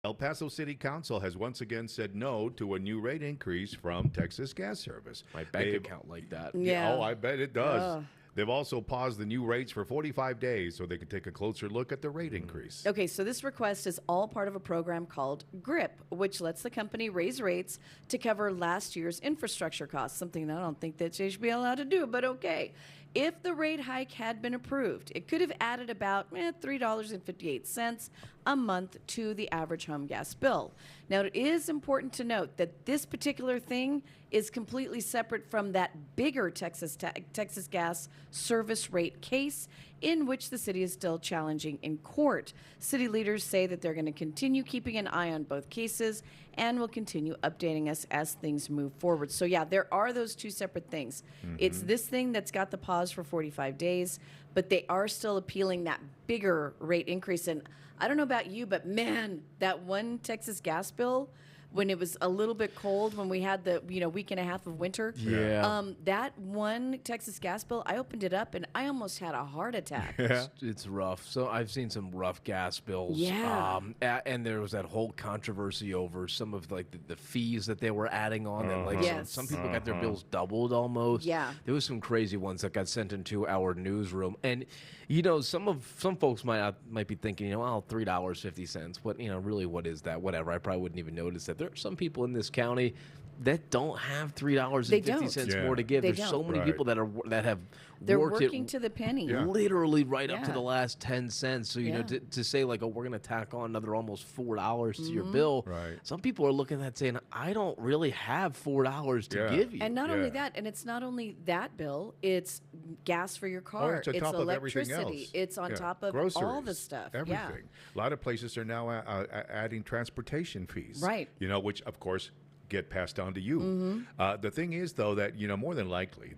El Paso City Council has once again said no to a new rate increase from Texas Gas Service. My bank account like that. Yeah. Oh, I bet it does. Ugh. They've also paused the new rates for 45 days so they can take a closer look at the rate increase. Okay, so this request is all part of a program called GRIP, which lets the company raise rates to cover last year's infrastructure costs, something that I don't think that they should be allowed to do, but okay. If the rate hike had been approved, it could have added about $3.58 a month to the average home gas bill. Now, it is important to note that this particular thing is completely separate from that bigger Texas gas service rate case in which the city is still challenging in court. City leaders say that they're going to continue keeping an eye on both cases and will continue updating us as things move forward. So yeah, there are those two separate things. It's this thing that's got the pause for 45 days, but they are still appealing that bigger rate increase. And I don't know about you, but man, that one Texas gas bill, when it was a little bit cold, when we had the week and a half of winter, that one Texas gas bill, I opened it up and I almost had a heart attack. It's rough. So I've seen some rough gas bills. Yeah. And there was that whole controversy over some of like the fees that they were adding on. That like Yes. some people got their bills doubled almost. Yeah. There was some crazy ones that got sent into our newsroom. And some folks might be thinking, $3.50. What really what is that? Whatever. I probably wouldn't even notice that. There are some people in this county that don't have $3.50 more to give. They There's so don't. many people that have They're worked working it to the penny. literally right up to Yeah. the last 10 cents. So, to say like, oh, we're going to tack on another almost $4 to your bill. Right. Some people are looking at that saying, I don't really have $4 to give you. And not only that, and it's not only that bill, it's gas for your car. It's on top of everything electricity. else. It's on top of Groceries, all the stuff. Everything. Yeah. A lot of places are now adding transportation fees. Right. Which of course get passed on to you. The thing is, though, that more than likely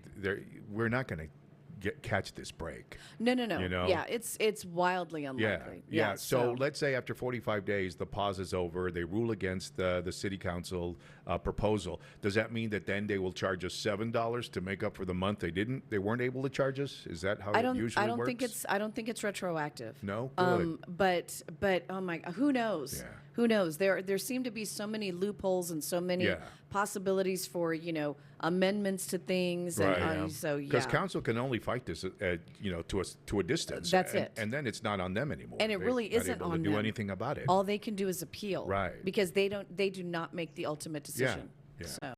we're not going to catch this break. No. Yeah, it's wildly unlikely. Yeah. So let's say after 45 days, the pause is over. They rule against the city council proposal. Does that mean that then they will charge us $7 to make up for the month they weren't able to charge us? Is that how it usually works? I don't think it's retroactive. No? Good. But oh my, who knows? Yeah. Who knows? There seem to be so many loopholes and so many possibilities for amendments to things. Right. And so Because council can only fight this to a distance. That's it. And then it's not on them anymore. And it really They're isn't not able on to do them. anything about it. All they can do is appeal. Right. Because they do not make the ultimate decision. Yeah. So